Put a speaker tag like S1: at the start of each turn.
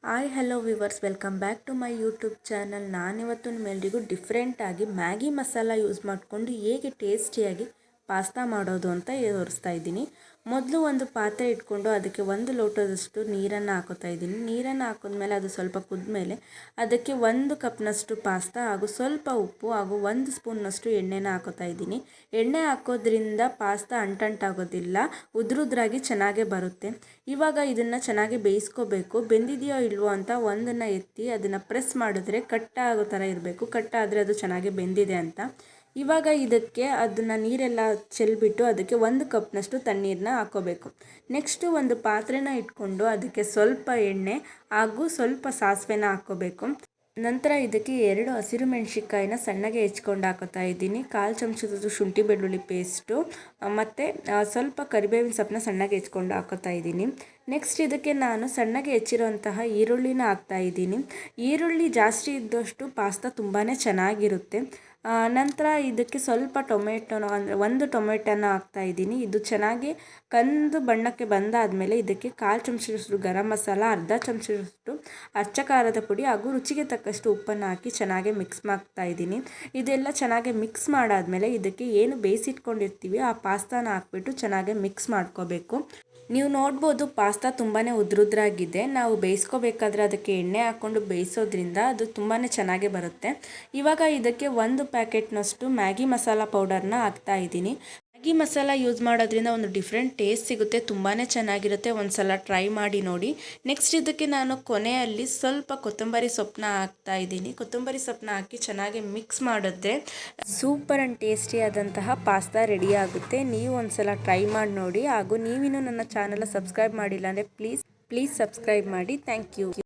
S1: Hi hello viewers, welcome back to my YouTube channel. ನಾನಿವತ್ತು ನಿಮ್ಮೆಲ್ಲರಿಗೂ ಡಿಫ್ರೆಂಟಾಗಿ ಮ್ಯಾಗಿ ಮಸಾಲ ಯೂಸ್ ಮಾಡಿಕೊಂಡು ಹೇಗೆ ಟೇಸ್ಟಿಯಾಗಿ ಪಾಸ್ತಾ ಮಾಡೋದು ಅಂತ ತೋರಿಸ್ತಾ ಇದ್ದೀನಿ. ಮೊದಲು ಒಂದು ಪಾತ್ರೆ ಇಟ್ಕೊಂಡು ಅದಕ್ಕೆ 1 ಲೋಟದಷ್ಟು ನೀರನ್ನು ಹಾಕೋತಾ ಇದ್ದೀನಿ. ನೀರನ್ನು ಹಾಕಿದ್ಮೇಲೆ ಅದು ಸ್ವಲ್ಪ ಕುದ್ಮೇಲೆ ಅದಕ್ಕೆ 1 ಕಪ್ನಷ್ಟು ಪಾಸ್ತಾ ಹಾಗೂ ಸ್ವಲ್ಪ ಉಪ್ಪು ಹಾಗೂ 1 ಸ್ಪೂನ್ನಷ್ಟು ಎಣ್ಣೆನ ಹಾಕೋತಾ ಇದ್ದೀನಿ. ಎಣ್ಣೆ ಹಾಕೋದ್ರಿಂದ ಪಾಸ್ತಾ ಅಂಟಂಟಾಗೋದಿಲ್ಲ, ಉದ್ರುದ್ರಾಗಿ ಚೆನ್ನಾಗೇ ಬರುತ್ತೆ. ಇವಾಗ ಇದನ್ನು ಚೆನ್ನಾಗಿ ಬೇಯಿಸ್ಕೋಬೇಕು. ಬೆಂದಿದೆಯೋ ಇಲ್ವೋ ಅಂತ ಒಂದನ್ನು ಎತ್ತಿ ಅದನ್ನು ಪ್ರೆಸ್ ಮಾಡಿದ್ರೆ ಕಟ್ಟಾಗೋ ಥರ ಇರಬೇಕು. ಕಟ್ಟಾದರೆ ಅದು ಚೆನ್ನಾಗಿ ಬೆಂದಿದೆ ಅಂತ. ಇವಾಗ ಇದಕ್ಕೆ ಅದನ್ನು ನೀರೆಲ್ಲ ಚೆಲ್ಬಿಟ್ಟು ಅದಕ್ಕೆ 1 ಕಪ್ನಷ್ಟು ತಣ್ಣೀರನ್ನ ಹಾಕ್ಕೋಬೇಕು. ನೆಕ್ಸ್ಟು ಒಂದು ಪಾತ್ರೆನ ಇಟ್ಕೊಂಡು ಅದಕ್ಕೆ ಸ್ವಲ್ಪ ಎಣ್ಣೆ ಹಾಗೂ ಸ್ವಲ್ಪ ಸಾಸಿವೆನ ಹಾಕ್ಕೋಬೇಕು. ನಂತರ ಇದಕ್ಕೆ 2 ಹಸಿರು ಮೆಣಸಿನ್ಕಾಯಿನ ಸಣ್ಣಗೆ ಹೆಚ್ಕೊಂಡು ಹಾಕೋತಾ ಇದ್ದೀನಿ. 1/4 ಚಮಚದಷ್ಟು ಶುಂಠಿ ಬೆಳ್ಳುಳ್ಳಿ ಪೇಸ್ಟು ಮತ್ತು ಸ್ವಲ್ಪ ಕರಿಬೇವಿನ ಸೊಪ್ಪನ್ನ ಸಣ್ಣಗೆ ಹೆಚ್ಕೊಂಡು ಹಾಕೋತಾ ಇದ್ದೀನಿ. ನೆಕ್ಸ್ಟ್ ಇದಕ್ಕೆ ನಾನು ಸಣ್ಣಗೆ ಹೆಚ್ಚಿರುವಂತಹ ಈರುಳ್ಳಿನ ಹಾಕ್ತಾ ಇದ್ದೀನಿ. ಈರುಳ್ಳಿ ಜಾಸ್ತಿ ಇದ್ದಷ್ಟು ಪಾಸ್ತಾ ತುಂಬಾ ಚೆನ್ನಾಗಿರುತ್ತೆ. ನಂತರ ಇದಕ್ಕೆ ಸ್ವಲ್ಪ ಟೊಮೆಟೊನ ಅಂದರೆ 1 ಟೊಮೆಟೊನ ಹಾಕ್ತಾ ಇದ್ದೀನಿ. ಇದು ಚೆನ್ನಾಗಿ ಕಂದು ಬಣ್ಣಕ್ಕೆ ಬಂದಾದಮೇಲೆ ಇದಕ್ಕೆ 1/4 ಚಮಚದಷ್ಟು ಗರಂ ಮಸಾಲ, ಅರ್ಧ ಚಮಚದಷ್ಟು ಅಚ್ಚ ಖಾರದ ಪುಡಿ ಹಾಗೂ ರುಚಿಗೆ ತಕ್ಕಷ್ಟು ಉಪ್ಪನ್ನು ಹಾಕಿ ಚೆನ್ನಾಗಿ ಮಿಕ್ಸ್ ಮಾಡ್ತಾ ಇದ್ದೀನಿ. ಇದೆಲ್ಲ ಚೆನ್ನಾಗಿ ಮಿಕ್ಸ್ ಮಾಡಾದಮೇಲೆ ಇದಕ್ಕೆ ಏನು ಬೇಯಿಸಿಟ್ಕೊಂಡಿರ್ತೀವಿ ಆ ಪಾಸ್ತಾನ ಹಾಕ್ಬಿಟ್ಟು ಚೆನ್ನಾಗಿ ಮಿಕ್ಸ್ ಮಾಡ್ಕೋಬೇಕು. ನೀವು ನೋಡ್ಬೋದು ಪಾಸ್ತಾ ತುಂಬಾ ಉದ್ರುದ್ರಾಗಿದೆ. ನಾವು ಬೇಯಿಸ್ಕೋಬೇಕಾದ್ರೆ ಅದಕ್ಕೆ ಎಣ್ಣೆ ಹಾಕ್ಕೊಂಡು ಬೇಯಿಸೋದ್ರಿಂದ ಅದು ತುಂಬಾ ಚೆನ್ನಾಗಿ ಬರುತ್ತೆ. ಇವಾಗ ಇದಕ್ಕೆ 1 ಪ್ಯಾಕೆಟ್ನಷ್ಟು ಮ್ಯಾಗಿ ಮಸಾಲ ಪೌಡರ್ನ ಹಾಕ್ತಾ ಇದ್ದೀನಿ. ಮ್ಯಾಗಿ ಮಸಾಲ ಯೂಸ್ ಮಾಡೋದ್ರಿಂದ ಒಂದು ಡಿಫ್ರೆಂಟ್ ಟೇಸ್ಟ್ ಸಿಗುತ್ತೆ, ತುಂಬಾ ಚೆನ್ನಾಗಿರುತ್ತೆ. ಒಂದು ಸಲ ಟ್ರೈ ಮಾಡಿ ನೋಡಿ. ನೆಕ್ಸ್ಟ್ ಇದಕ್ಕೆ ನಾನು ಕೊನೆಯಲ್ಲಿ ಸ್ವಲ್ಪ ಕೊತ್ತಂಬರಿ ಸೊಪ್ಪನ್ನ ಹಾಕ್ತಾ ಇದ್ದೀನಿ. ಕೊತ್ತಂಬರಿ ಸೊಪ್ಪನ್ನ ಹಾಕಿ ಚೆನ್ನಾಗಿ ಮಿಕ್ಸ್ ಮಾಡಿದ್ರೆ ಸೂಪರ್ ಆ್ಯಂಡ್ ಟೇಸ್ಟಿಯಾದಂತಹ ಪಾಸ್ತಾ ರೆಡಿ ಆಗುತ್ತೆ. ನೀವು ಒಂದು ಸಲ ಟ್ರೈ ಮಾಡಿ ನೋಡಿ. ಹಾಗೂ ನೀವಿನ್ನೂ ನನ್ನ ಚಾನಲ್ ಸಬ್ಸ್ಕ್ರೈಬ್ ಮಾಡಿಲ್ಲ ಅಂದರೆ ಪ್ಲೀಸ್ ಸಬ್ಸ್ಕ್ರೈಬ್ ಮಾಡಿ. Thank you.